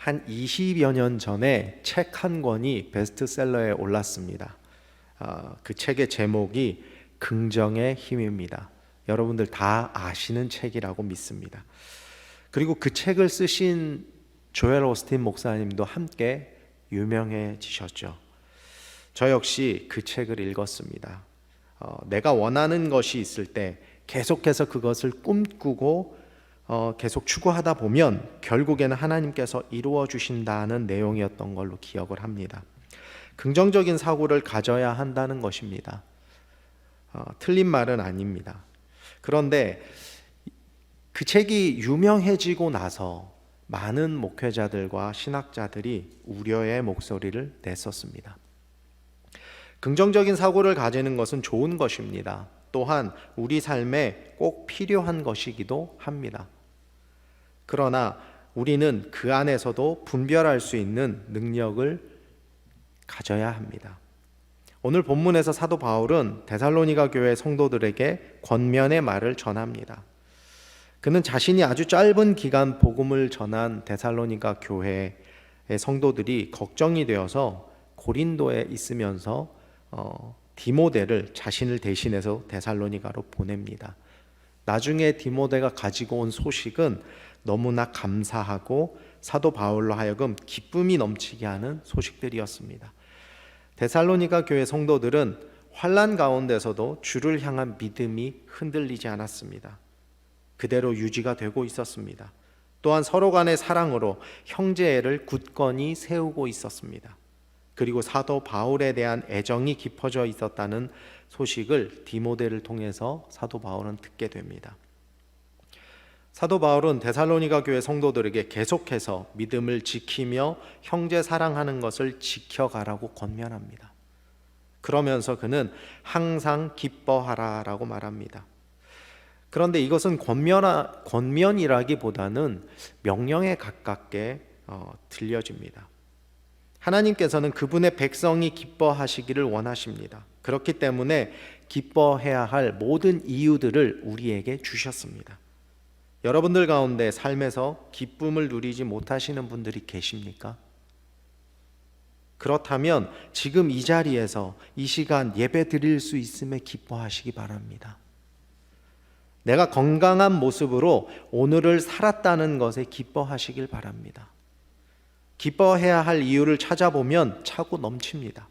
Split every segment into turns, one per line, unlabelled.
한 20여 년 전에 책 한 권이 베스트셀러에 올랐습니다. 그 책의 제목이 긍정의 힘입니다. 여러분들 다 아시는 책이라고 믿습니다. 그리고 그 책을 쓰신 조엘 오스틴 목사님도 함께 유명해지셨죠. 저 역시 그 책을 읽었습니다. 내가 원하는 것이 있을 때 계속해서 그것을 꿈꾸고 계속 추구하다 보면 결국에는 하나님께서 이루어 주신다는 내용이었던 걸로 기억을 합니다. 긍정적인 사고를 가져야 한다는 것입니다. 틀린 말은 아닙니다. 그런데 그 책이 유명해지고 나서 많은 목회자들과 신학자들이 우려의 목소리를 냈었습니다. 긍정적인 사고를 가지는 것은 좋은 것입니다. 또한 우리 삶에 꼭 필요한 것이기도 합니다. 그러나 우리는 그 안에서도 분별할 수 있는 능력을 가져야 합니다. 오늘 본문에서 사도 바울은 데살로니가 교회 성도들에게 권면의 말을 전합니다. 그는 자신이 아주 짧은 기간 복음을 전한 데살로니가 교회의 성도들이 걱정이 되어서 고린도에 있으면서 디모데를 자신을 대신해서 데살로니가로 보냅니다. 나중에 디모데가 가지고 온 소식은 너무나 감사하고 사도 바울로 하여금 기쁨이 넘치게 하는 소식들이었습니다. 데살로니가 교회 성도들은 환난 가운데서도 주를 향한 믿음이 흔들리지 않았습니다. 그대로 유지가 되고 있었습니다. 또한 서로 간의 사랑으로 형제애를 굳건히 세우고 있었습니다. 그리고 사도 바울에 대한 애정이 깊어져 있었다는 소식을 디모데를 통해서 사도 바울은 듣게 됩니다. 사도 바울은 데살로니가 교회 성도들에게 계속해서 믿음을 지키며 형제 사랑하는 것을 지켜가라고 권면합니다. 그러면서 그는 항상 기뻐하라라고 말합니다. 그런데 이것은 권면이라기보다는 명령에 가깝게 들려집니다. 하나님께서는 그분의 백성이 기뻐하시기를 원하십니다. 그렇기 때문에 기뻐해야 할 모든 이유들을 우리에게 주셨습니다. 여러분들 가운데 삶에서 기쁨을 누리지 못하시는 분들이 계십니까? 그렇다면 지금 이 자리에서 이 시간 예배 드릴 수 있음에 기뻐하시기 바랍니다. 내가 건강한 모습으로 오늘을 살았다는 것에 기뻐하시길 바랍니다. 기뻐해야 할 이유를 찾아보면 차고 넘칩니다.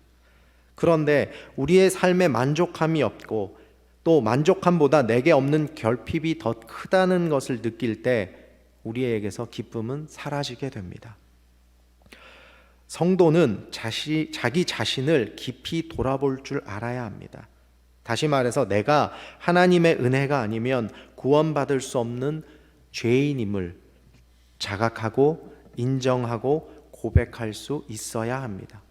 그런데 우리의 삶에 만족함이 없고 또 만족함보다 내게 없는 결핍이 더 크다는 것을 느낄 때 우리에게서 기쁨은 사라지게 됩니다. 성도는 자기 자신을 깊이 돌아볼 줄 알아야 합니다. 다시 말해서 내가 하나님의 은혜가 아니면 구원받을 수 없는 죄인임을 자각하고 인정하고 고백할 수 있어야 합니다.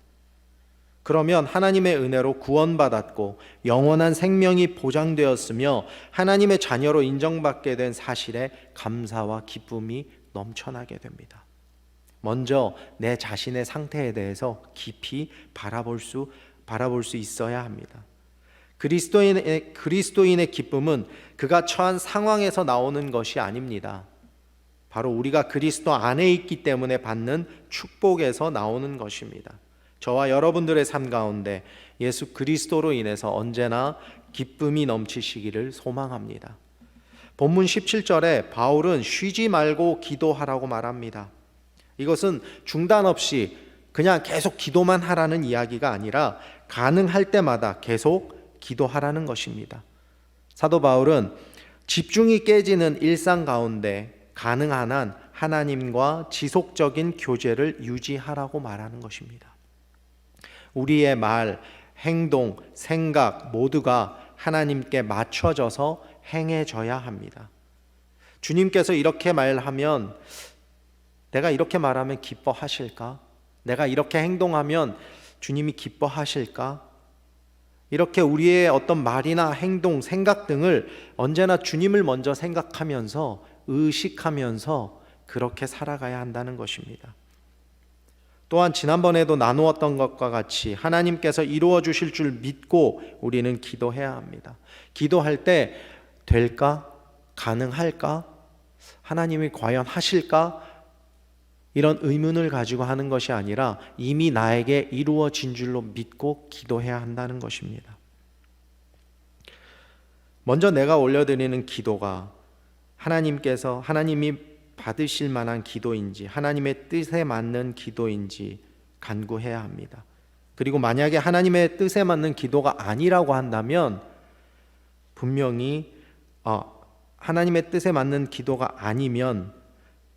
그러면 하나님의 은혜로 구원받았고 영원한 생명이 보장되었으며 하나님의 자녀로 인정받게 된 사실에 감사와 기쁨이 넘쳐나게 됩니다. 먼저 내 자신의 상태에 대해서 깊이 바라볼 수 있어야 합니다. 그리스도인의 기쁨은 그가 처한 상황에서 나오는 것이 아닙니다. 바로 우리가 그리스도 안에 있기 때문에 받는 축복에서 나오는 것입니다. 저와 여러분들의 삶 가운데 예수 그리스도로 인해서 언제나 기쁨이 넘치시기를 소망합니다. 본문 17절에 바울은 쉬지 말고 기도하라고 말합니다. 이것은 중단 없이 그냥 계속 기도만 하라는 이야기가 아니라 가능할 때마다 계속 기도하라는 것입니다. 사도 바울은 집중이 깨지는 일상 가운데 가능한 한 하나님과 지속적인 교제를 유지하라고 말하는 것입니다. 우리의 말, 행동, 생각 모두가 하나님께 맞춰져서 행해져야 합니다. 주님께서 이렇게 말하면 내가 이렇게 말하면 기뻐하실까? 내가 이렇게 행동하면 주님이 기뻐하실까? 이렇게 우리의 어떤 말이나 행동, 생각 등을 언제나 주님을 먼저 생각하면서 의식하면서 그렇게 살아가야 한다는 것입니다. 또한 지난번에도 나누었던 것과 같이 하나님께서 이루어 주실 줄 믿고 우리는 기도해야 합니다. 기도할 때 될까? 가능할까? 하나님이 과연 하실까? 이런 의문을 가지고 하는 것이 아니라 이미 나에게 이루어진 줄로 믿고 기도해야 한다는 것입니다. 먼저 내가 올려드리는 기도가 하나님이 받으실 만한 기도인지, 하나님의 뜻에 맞는 기도인지 간구해야 합니다. 그리고 만약에 하나님의 뜻에 맞는 기도가 아니라고 한다면 분명히 하나님의 뜻에 맞는 기도가 아니면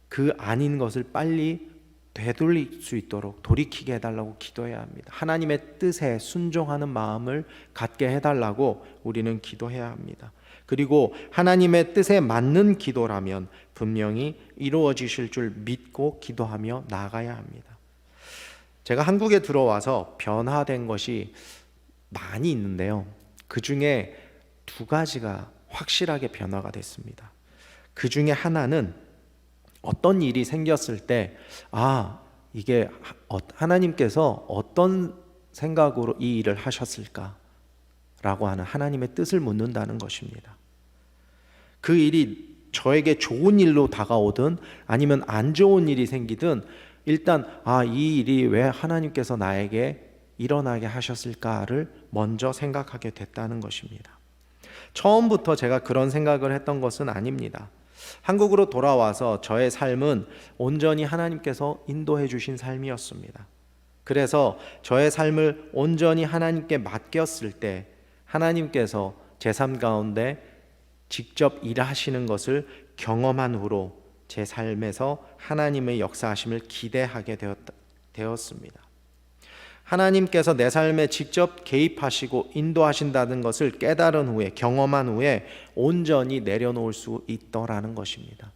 그 아닌 것을 빨리 되돌릴 수 있도록 돌이키게 해달라고 기도해야 합니다. 하나님의 뜻에 순종하는 마음을 갖게 해달라고 우리는 기도해야 합니다. 그리고 하나님의 뜻에 맞는 기도라면 분명히 이루어지실 줄 믿고 기도하며 나아가야 합니다. 제가 한국에 들어와서 변화된 것이 많이 있는데요. 그 중에 두 가지가 확실하게 변화가 됐습니다. 그 중에 하나는 어떤 일이 생겼을 때 이게 하나님께서 어떤 생각으로 이 일을 하셨을까? 라고 하는 하나님의 뜻을 묻는다는 것입니다. 그 일이 저에게 좋은 일로 다가오든 아니면 안 좋은 일이 생기든 일단 이 일이 왜 하나님께서 나에게 일어나게 하셨을까를 먼저 생각하게 됐다는 것입니다. 처음부터 제가 그런 생각을 했던 것은 아닙니다. 한국으로 돌아와서 저의 삶은 온전히 하나님께서 인도해 주신 삶이었습니다. 그래서 저의 삶을 온전히 하나님께 맡겼을 때 하나님께서 제 삶 가운데 직접 일하시는 것을 경험한 후로 제 삶에서 하나님의 역사하심을 기대하게 되었습니다. 하나님께서 내 삶에 직접 개입하시고 인도하신다는 것을 깨달은 후에, 경험한 후에 온전히 내려놓을 수 있더라는 것입니다.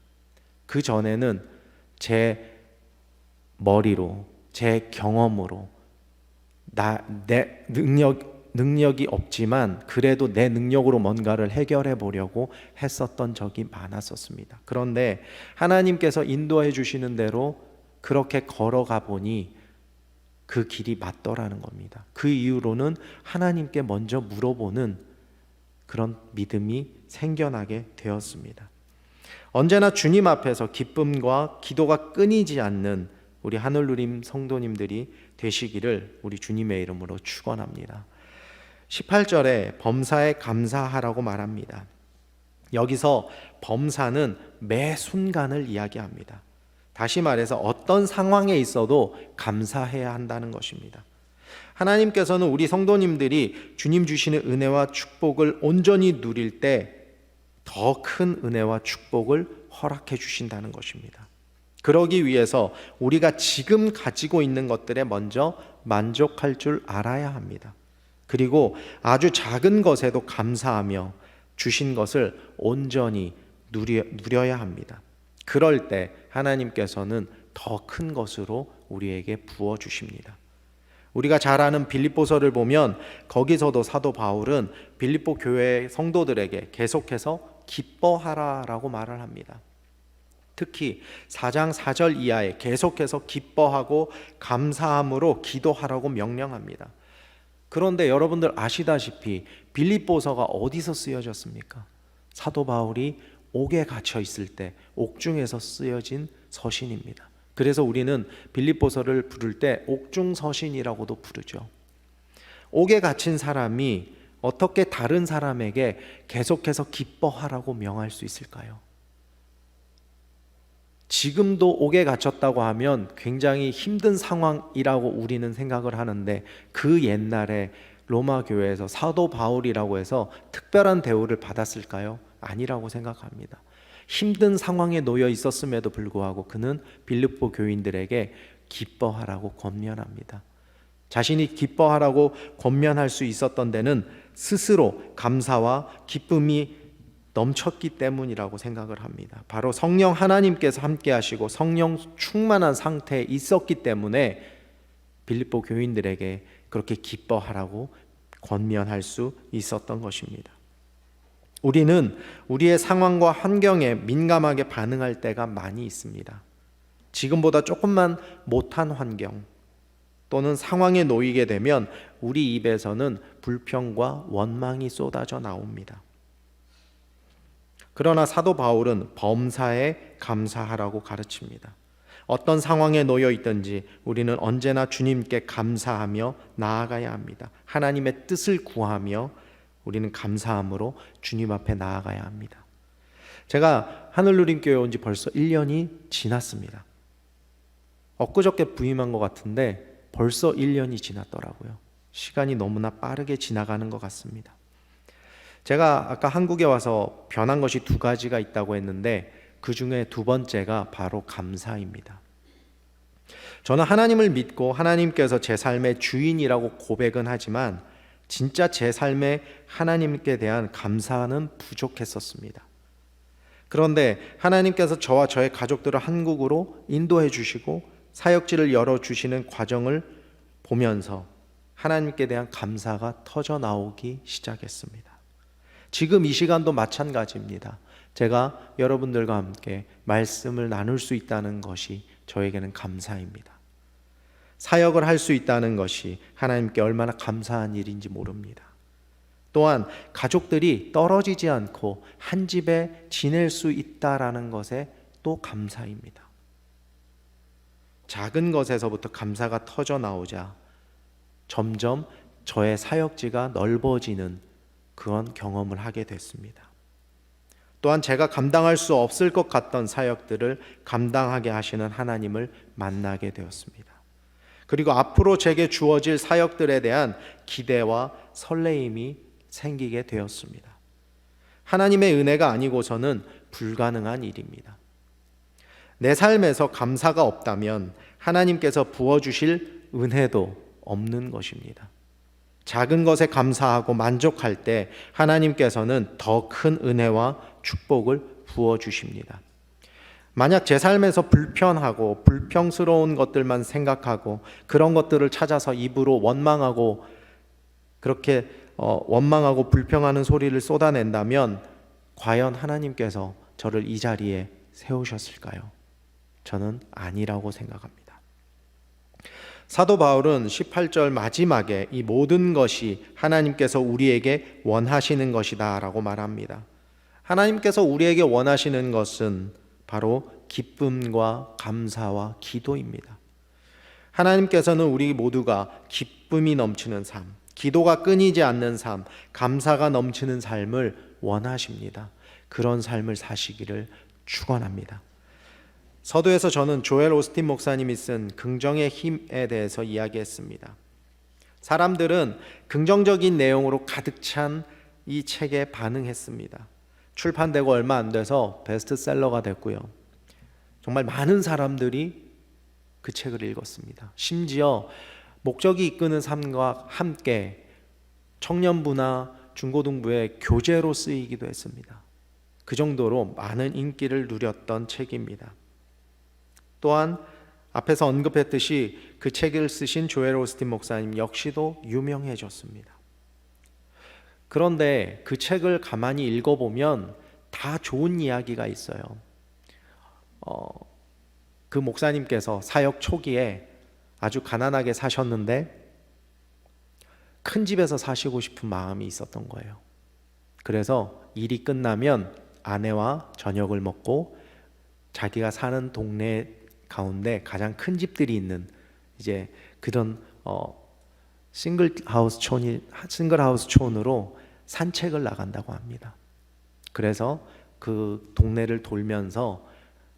그 전에는 제 머리로, 제 경험으로 내 능력이 없지만 그래도 내 능력으로 뭔가를 해결해 보려고 했었던 적이 많았었습니다. 그런데 하나님께서 인도해 주시는 대로 그렇게 걸어가 보니 그 길이 맞더라는 겁니다. 그 이후로는 하나님께 먼저 물어보는 그런 믿음이 생겨나게 되었습니다. 언제나 주님 앞에서 기쁨과 기도가 끊이지 않는 우리 하늘누림 성도님들이 되시기를 우리 주님의 이름으로 축원합니다. 18절에 범사에 감사하라고 말합니다. 여기서 범사는 매 순간을 이야기합니다. 다시 말해서 어떤 상황에 있어도 감사해야 한다는 것입니다. 하나님께서는 우리 성도님들이 주님 주시는 은혜와 축복을 온전히 누릴 때 더 큰 은혜와 축복을 허락해 주신다는 것입니다. 그러기 위해서 우리가 지금 가지고 있는 것들에 먼저 만족할 줄 알아야 합니다. 그리고 아주 작은 것에도 감사하며 주신 것을 온전히 누려야 합니다. 그럴 때 하나님께서는 더 큰 것으로 우리에게 부어주십니다. 우리가 잘 아는 빌립보서를 보면 거기서도 사도 바울은 빌립보 교회 성도들에게 계속해서 기뻐하라라고 말을 합니다. 특히 4장 4절 이하에 계속해서 기뻐하고 감사함으로 기도하라고 명령합니다. 그런데 여러분들 아시다시피 빌립보서가 어디서 쓰여졌습니까? 사도 바울이 옥에 갇혀 있을 때 옥중에서 쓰여진 서신입니다. 그래서 우리는 빌립보서를 부를 때 옥중서신이라고도 부르죠. 옥에 갇힌 사람이 어떻게 다른 사람에게 계속해서 기뻐하라고 명할 수 있을까요? 지금도 옥에 갇혔다고 하면 굉장히 힘든 상황이라고 우리는 생각을 하는데 그 옛날에 로마 교회에서 사도 바울이라고 해서 특별한 대우를 받았을까요? 아니라고 생각합니다. 힘든 상황에 놓여 있었음에도 불구하고 그는 빌립보 교인들에게 기뻐하라고 권면합니다. 자신이 기뻐하라고 권면할 수 있었던 데는 스스로 감사와 기쁨이 넘쳤기 때문이라고 생각을 합니다. 바로 성령 하나님께서 함께 하시고 성령 충만한 상태에 있었기 때문에 빌립보 교인들에게 그렇게 기뻐하라고 권면할 수 있었던 것입니다. 우리는 우리의 상황과 환경에 민감하게 반응할 때가 많이 있습니다. 지금보다 조금만 못한 환경 또는 상황에 놓이게 되면 우리 입에서는 불평과 원망이 쏟아져 나옵니다. 그러나 사도 바울은 범사에 감사하라고 가르칩니다. 어떤 상황에 놓여 있든지 우리는 언제나 주님께 감사하며 나아가야 합니다. 하나님의 뜻을 구하며 우리는 감사함으로 주님 앞에 나아가야 합니다. 제가 하늘누림교회 온 지 벌써 1년이 지났습니다. 엊그저께 부임한 것 같은데 벌써 1년이 지났더라고요. 시간이 너무나 빠르게 지나가는 것 같습니다. 제가 아까 한국에 와서 변한 것이 2가지가 있다고 했는데 그 중에 2번째가 바로 감사입니다. 저는 하나님을 믿고 하나님께서 제 삶의 주인이라고 고백은 하지만 진짜 제 삶에 하나님께 대한 감사는 부족했었습니다. 그런데 하나님께서 저와 저의 가족들을 한국으로 인도해 주시고 사역지를 열어주시는 과정을 보면서 하나님께 대한 감사가 터져 나오기 시작했습니다. 지금 이 시간도 마찬가지입니다. 제가 여러분들과 함께 말씀을 나눌 수 있다는 것이 저에게는 감사입니다. 사역을 할 수 있다는 것이 하나님께 얼마나 감사한 일인지 모릅니다. 또한 가족들이 떨어지지 않고 한 집에 지낼 수 있다라는 것에 또 감사입니다. 작은 것에서부터 감사가 터져 나오자 점점 저의 사역지가 넓어지는 그런 경험을 하게 됐습니다. 또한 제가 감당할 수 없을 것 같던 사역들을 감당하게 하시는 하나님을 만나게 되었습니다. 그리고 앞으로 제게 주어질 사역들에 대한 기대와 설레임이 생기게 되었습니다. 하나님의 은혜가 아니고서는 불가능한 일입니다. 내 삶에서 감사가 없다면 하나님께서 부어주실 은혜도 없는 것입니다. 작은 것에 감사하고 만족할 때 하나님께서는 더 큰 은혜와 축복을 부어주십니다. 만약 제 삶에서 불편하고 불평스러운 것들만 생각하고 그런 것들을 찾아서 입으로 원망하고 그렇게 원망하고 불평하는 소리를 쏟아낸다면 과연 하나님께서 저를 이 자리에 세우셨을까요? 저는 아니라고 생각합니다. 사도 바울은 18절 마지막에 이 모든 것이 하나님께서 우리에게 원하시는 것이다 라고 말합니다. 하나님께서 우리에게 원하시는 것은 바로 기쁨과 감사와 기도입니다. 하나님께서는 우리 모두가 기쁨이 넘치는 삶, 기도가 끊이지 않는 삶, 감사가 넘치는 삶을 원하십니다. 그런 삶을 사시기를 축원합니다. 서두에서 저는 조엘 오스틴 목사님이 쓴 긍정의 힘에 대해서 이야기했습니다. 사람들은 긍정적인 내용으로 가득 찬 이 책에 반응했습니다. 출판되고 얼마 안 돼서 베스트셀러가 됐고요. 정말 많은 사람들이 그 책을 읽었습니다. 심지어 목적이 이끄는 삶과 함께 청년부나 중고등부의 교재로 쓰이기도 했습니다. 그 정도로 많은 인기를 누렸던 책입니다. 또한 앞에서 언급했듯이 그 책을 쓰신 조엘 오스틴 목사님 역시도 유명해졌습니다. 그런데 그 책을 가만히 읽어보면 다 좋은 이야기가 있어요. 그 목사님께서 사역 초기에 아주 가난하게 사셨는데 큰 집에서 사시고 싶은 마음이 있었던 거예요. 그래서 일이 끝나면 아내와 저녁을 먹고 자기가 사는 동네 가운데 가장 큰 집들이 있는 이제 그런 싱글하우스 촌으로 산책을 나간다고 합니다. 그래서 그 동네를 돌면서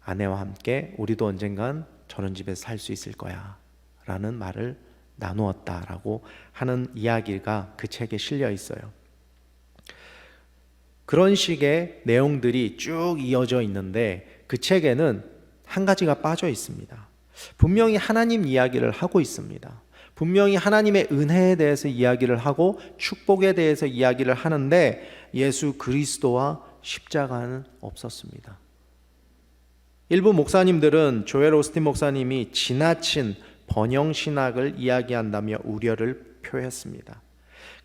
아내와 함께 우리도 언젠간 저런 집에서 살 수 있을 거야 라는 말을 나누었다라고 하는 이야기가 그 책에 실려 있어요. 그런 식의 내용들이 쭉 이어져 있는데 그 책에는 한 가지가 빠져 있습니다. 분명히 하나님 이야기를 하고 있습니다. 분명히 하나님의 은혜에 대해서 이야기를 하고 축복에 대해서 이야기를 하는데 예수 그리스도와 십자가는 없었습니다. 일부 목사님들은 조엘 오스틴 목사님이 지나친 번영신학을 이야기한다며 우려를 표했습니다.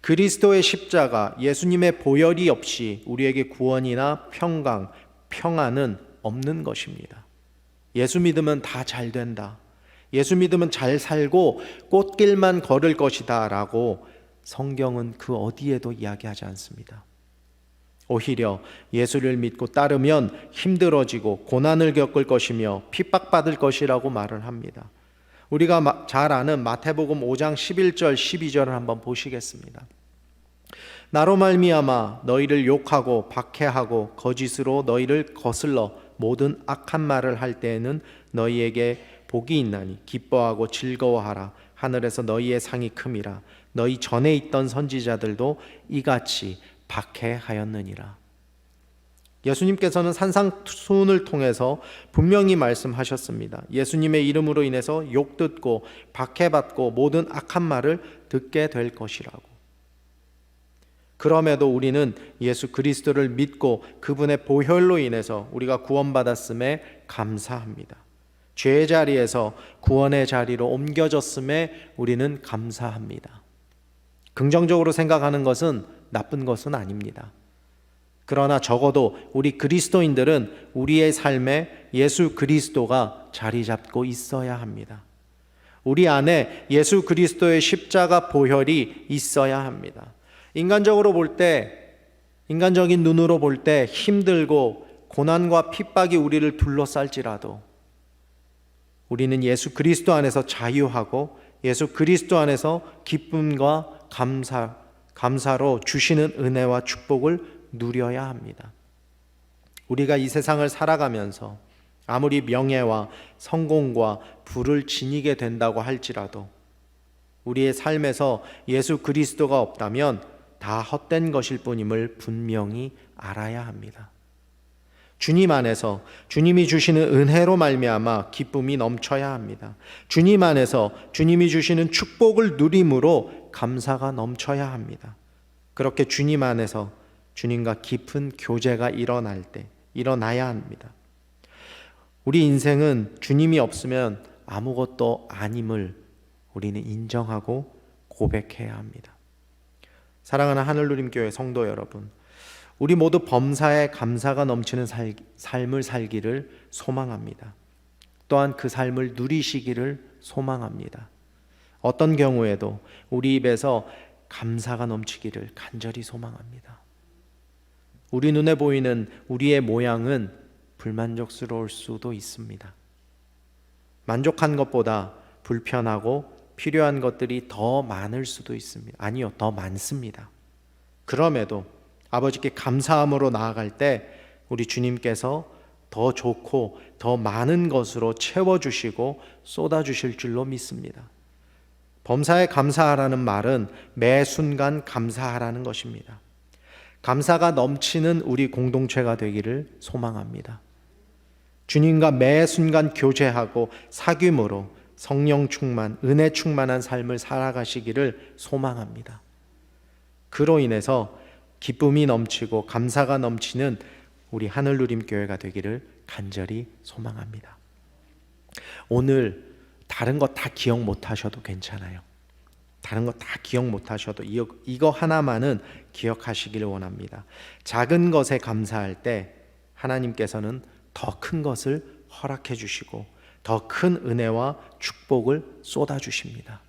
그리스도의 십자가, 예수님의 보혈이 없이 우리에게 구원이나 평강, 평안은 없는 것입니다. 예수 믿으면 다 잘 된다. 예수 믿으면 잘 살고 꽃길만 걸을 것이다 라고 성경은 그 어디에도 이야기하지 않습니다. 오히려 예수를 믿고 따르면 힘들어지고 고난을 겪을 것이며 핍박받을 것이라고 말을 합니다. 우리가 잘 아는 마태복음 5장 11절 12절을 한번 보시겠습니다. 나로 말미암아 너희를 욕하고 박해하고 거짓으로 너희를 거슬러 모든 악한 말을 할 때에는 너희에게 복이 있나니 기뻐하고 즐거워하라. 하늘에서 너희의 상이 큼이라. 너희 전에 있던 선지자들도 이같이 박해하였느니라. 예수님께서는 산상수훈을 통해서 분명히 말씀하셨습니다. 예수님의 이름으로 인해서 욕 듣고 박해받고 모든 악한 말을 듣게 될 것이라고. 그럼에도 우리는 예수 그리스도를 믿고 그분의 보혈로 인해서 우리가 구원받았음에 감사합니다. 죄의 자리에서 구원의 자리로 옮겨졌음에 우리는 감사합니다. 긍정적으로 생각하는 것은 나쁜 것은 아닙니다. 그러나 적어도 우리 그리스도인들은 우리의 삶에 예수 그리스도가 자리 잡고 있어야 합니다. 우리 안에 예수 그리스도의 십자가 보혈이 있어야 합니다. 인간적으로 볼 때, 인간적인 눈으로 볼 때 힘들고 고난과 핍박이 우리를 둘러쌀지라도 우리는 예수 그리스도 안에서 자유하고 예수 그리스도 안에서 기쁨과 감사로 주시는 은혜와 축복을 누려야 합니다. 우리가 이 세상을 살아가면서 아무리 명예와 성공과 부를 지니게 된다고 할지라도 우리의 삶에서 예수 그리스도가 없다면 다 헛된 것일 뿐임을 분명히 알아야 합니다. 주님 안에서 주님이 주시는 은혜로 말미암아 기쁨이 넘쳐야 합니다. 주님 안에서 주님이 주시는 축복을 누림으로 감사가 넘쳐야 합니다. 그렇게 주님 안에서 주님과 깊은 교제가 일어나야 합니다. 우리 인생은 주님이 없으면 아무것도 아님을 우리는 인정하고 고백해야 합니다. 사랑하는 하늘누림교회 성도 여러분, 우리 모두 범사에 감사가 넘치는 삶을 살기를 소망합니다. 또한 그 삶을 누리시기를 소망합니다. 어떤 경우에도 우리 입에서 감사가 넘치기를 간절히 소망합니다. 우리 눈에 보이는 우리의 모양은 불만족스러울 수도 있습니다. 만족한 것보다 불편하고 필요한 것들이 더 많을 수도 있습니다. 아니요, 더 많습니다. 그럼에도 아버지께 감사함으로 나아갈 때 우리 주님께서 더 좋고 더 많은 것으로 채워주시고 쏟아주실 줄로 믿습니다. 범사에 감사하라는 말은 매 순간 감사하라는 것입니다. 감사가 넘치는 우리 공동체가 되기를 소망합니다. 주님과 매 순간 교제하고 사귐으로 성령 충만, 은혜 충만한 삶을 살아가시기를 소망합니다. 그로 인해서 기쁨이 넘치고 감사가 넘치는 우리 하늘누림교회가 되기를 간절히 소망합니다. 오늘 다른 거 다 기억 못하셔도 괜찮아요. 다른 거 다 기억 못하셔도 이거 하나만은 기억하시기를 원합니다. 작은 것에 감사할 때 하나님께서는 더 큰 것을 허락해 주시고 더 큰 은혜와 축복을 쏟아 주십니다.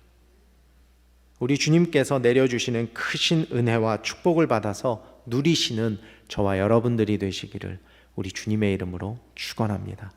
우리 주님께서 내려주시는 크신 은혜와 축복을 받아서 누리시는 저와 여러분들이 되시기를 우리 주님의 이름으로 축원합니다.